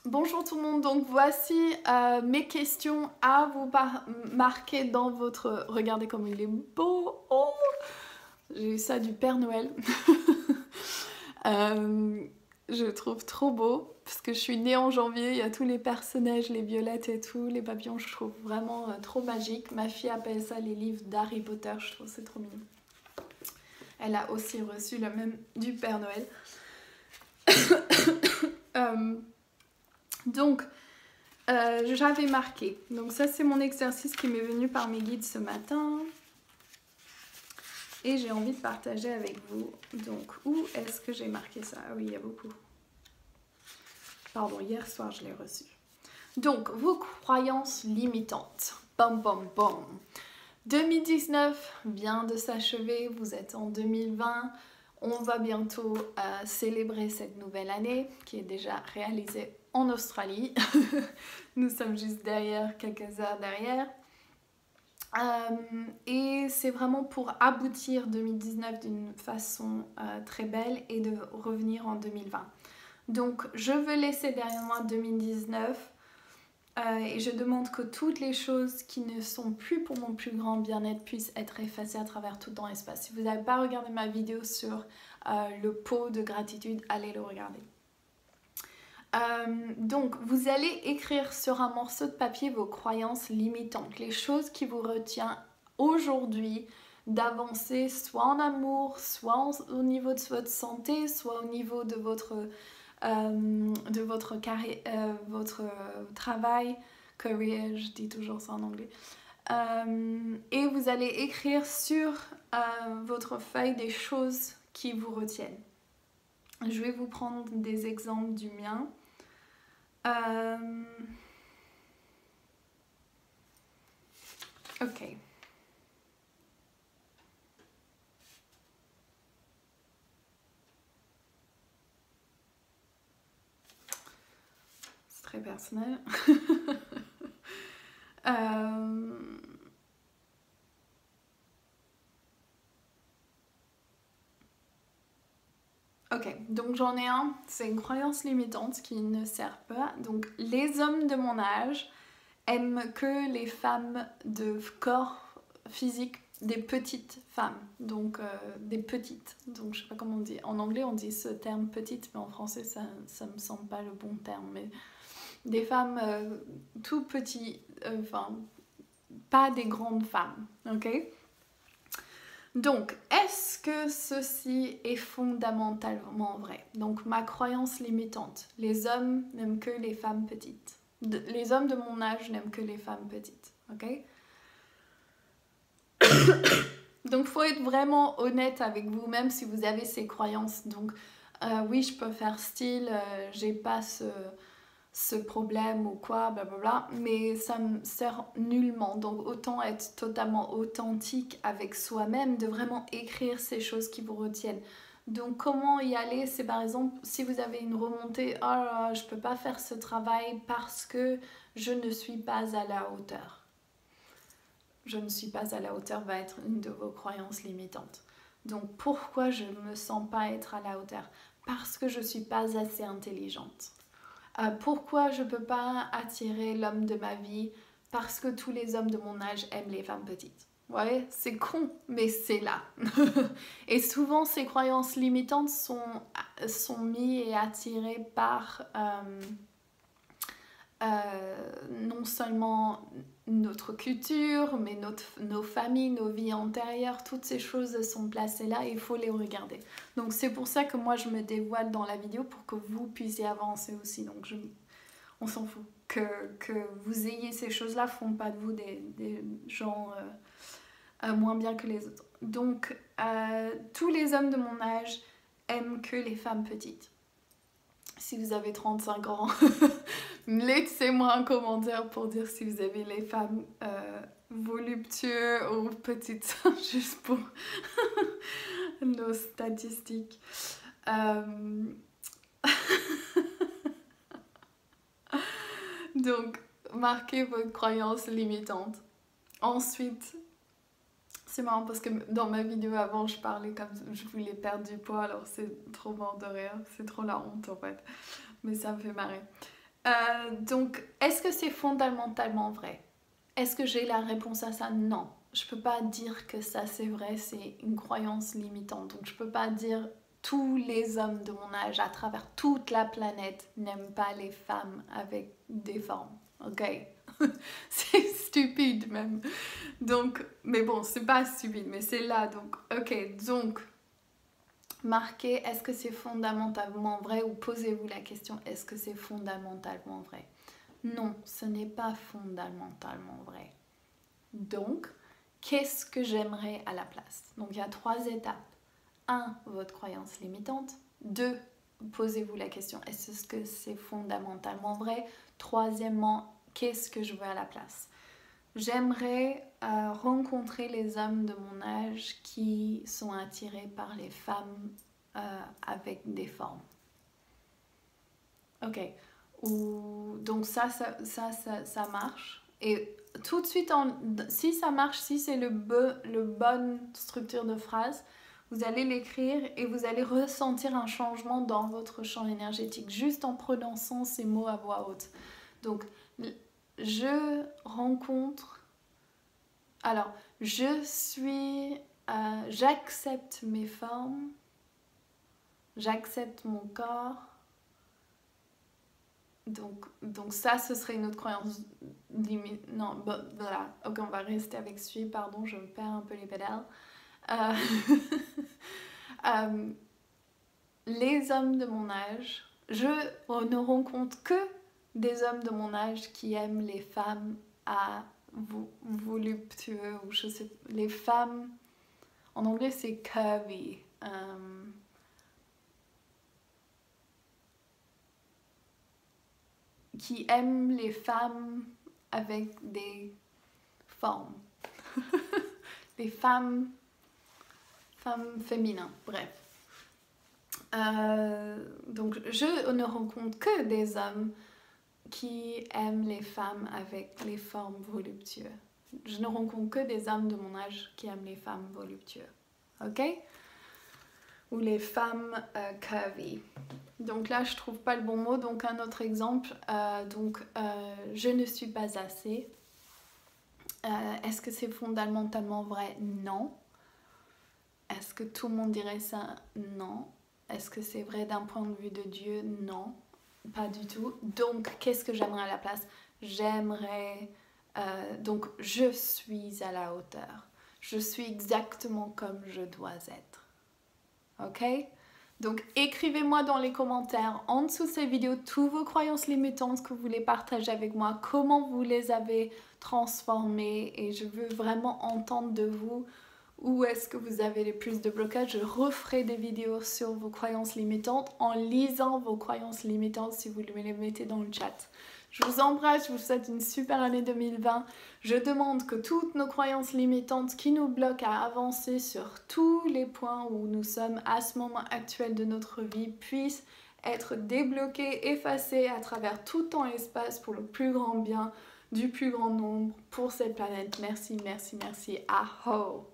Bonjour tout le monde, donc voici mes questions à vous marquer dans votre... Regardez comme il est beau, oh, j'ai eu ça du Père Noël. Je le trouve trop beau, parce que je suis née en janvier, il y a tous les personnages, les violettes et tout, les papillons, je trouve vraiment trop magique. Ma fille appelle ça les livres d'Harry Potter, je trouve c'est trop mignon. Elle a aussi reçu le même du Père Noël. Donc, j'avais marqué. Donc ça, c'est mon exercice qui m'est venu par mes guides ce matin. Et j'ai envie de partager avec vous. Donc, où est-ce que j'ai marqué ça? Ah oui, il y a beaucoup. Pardon, hier soir, je l'ai reçu. Donc, vos croyances limitantes. Bam, bam, bam. 2019 vient de s'achever. Vous êtes en 2020. On va bientôt célébrer cette nouvelle année qui est déjà réalisée en Australie. Nous sommes juste derrière, quelques heures derrière. Et c'est vraiment pour aboutir 2019 d'une façon très belle et de revenir en 2020. Donc je veux laisser derrière moi 2019 et je demande que toutes les choses qui ne sont plus pour mon plus grand bien-être puissent être effacées à travers tout temps et espace. Si vous n'avez pas regardé ma vidéo sur le pot de gratitude, allez le regarder. Donc vous allez écrire sur un morceau de papier vos croyances limitantes, les choses qui vous retiennent aujourd'hui d'avancer soit en amour, soit au niveau de votre santé, soit au niveau de votre travail, career, je dis toujours ça en anglais. Et vous allez écrire sur votre feuille des choses qui vous retiennent. Je vais vous prendre des exemples du mien. Ok. C'est très personnel. Ok, donc j'en ai un, c'est une croyance limitante qui ne sert pas. Donc les hommes de mon âge aiment que les femmes de corps physique, des petites femmes, donc des petites. Donc je sais pas comment on dit, en anglais on dit ce terme petite, mais en français ça me semble pas le bon terme. Mais des femmes tout petites, enfin pas des grandes femmes, ok? Donc, est-ce que ceci est fondamentalement vrai? Donc, ma croyance limitante. Les hommes n'aiment que les femmes petites. Les hommes de mon âge n'aiment que les femmes petites. Ok? Donc, il faut être vraiment honnête avec vous, même si vous avez ces croyances. Donc, oui, je peux faire style, j'ai pas ce problème ou quoi, blablabla, mais ça me sert nullement. Donc autant être totalement authentique avec soi-même, de vraiment écrire ces choses qui vous retiennent. Donc comment y aller? C'est par exemple si vous avez une remontée, oh là là, je peux pas faire ce travail parce que je ne suis pas à la hauteur. Je ne suis pas à la hauteur va être une de vos croyances limitantes. Donc pourquoi je ne me sens pas être à la hauteur? Parce que je suis pas assez intelligente. Pourquoi je ne peux pas attirer l'homme de ma vie? Parce que tous les hommes de mon âge aiment les femmes petites. Ouais, c'est con, mais c'est là. Et souvent, ces croyances limitantes sont mises et attirées par non seulement notre culture, mais nos familles, nos vies antérieures, toutes ces choses sont placées là et il faut les regarder. Donc c'est pour ça que moi je me dévoile dans la vidéo pour que vous puissiez avancer aussi. Donc on s'en fout. Que vous ayez ces choses-là font pas de vous des gens moins bien que les autres. Donc tous les hommes de mon âge aiment que les femmes petites. Si vous avez 35 ans, laissez-moi un commentaire pour dire si vous avez les femmes voluptueuses ou petites, juste pour nos statistiques. Donc, marquez votre croyance limitante. Ensuite, c'est marrant parce que dans ma vidéo avant, je parlais comme je voulais perdre du poids, alors c'est trop mort de rire, c'est trop la honte en fait, mais ça me fait marrer. Donc, est-ce que c'est fondamentalement vrai? Est-ce que j'ai la réponse à ça? Non. Je peux pas dire que ça c'est vrai, c'est une croyance limitante. Donc, je peux pas dire tous les hommes de mon âge à travers toute la planète n'aiment pas les femmes avec des formes. Ok? C'est stupide même. Donc, mais bon, c'est pas stupide, mais c'est là. Donc, ok, donc, marquez est-ce que c'est fondamentalement vrai ou posez-vous la question est-ce que c'est fondamentalement vrai? Non, ce n'est pas fondamentalement vrai. Donc, qu'est-ce que j'aimerais à la place? Donc, il y a 3 étapes. 1, votre croyance limitante. 2, posez-vous la question est-ce que c'est fondamentalement vrai? Troisièmement, qu'est-ce que je veux à la place? J'aimerais rencontrer les hommes de mon âge qui sont attirés par les femmes avec des formes. Ok. Donc ça marche. Et tout de suite, si ça marche, si c'est le bonne structure de phrase, vous allez l'écrire et vous allez ressentir un changement dans votre champ énergétique juste en prononçant ces mots à voix haute. Donc, je rencontre... Alors, j'accepte mes formes, j'accepte mon corps. Donc ça, ce serait une autre croyance limite. Non, voilà. Ok, on va rester avec celui, pardon, je me perds un peu les pédales. Les hommes de mon âge, je ne rencontre que des hommes de mon âge qui aiment les femmes à voluptueux, ou je sais, les femmes, en anglais c'est curvy. Qui aiment les femmes avec des formes. Les femmes féminines, bref. Donc je ne rencontre que des hommes qui aiment les femmes avec les formes voluptueuses. Je ne rencontre que des hommes de mon âge qui aiment les femmes voluptueuses. Ok? Ou les femmes curvy. Donc là, je trouve pas le bon mot. Donc un autre exemple. Je ne suis pas assez. Est-ce que c'est fondamentalement vrai? Non. Est-ce que tout le monde dirait ça? Non. Est-ce que c'est vrai d'un point de vue de Dieu? Non. Pas du tout. Donc, qu'est-ce que j'aimerais à la place? J'aimerais... donc, je suis à la hauteur. Je suis exactement comme je dois être. Ok? Donc, écrivez-moi dans les commentaires, en dessous de cette vidéo, toutes vos croyances limitantes que vous voulez partager avec moi, comment vous les avez transformées, et je veux vraiment entendre de vous où est-ce que vous avez les plus de blocages. Je referai des vidéos sur vos croyances limitantes en lisant vos croyances limitantes si vous me les mettez dans le chat. Je vous embrasse, je vous souhaite une super année 2020. Je demande que toutes nos croyances limitantes qui nous bloquent à avancer sur tous les points où nous sommes à ce moment actuel de notre vie puissent être débloquées, effacées à travers tout temps et espace pour le plus grand bien du plus grand nombre pour cette planète. Merci, merci, merci. Aho!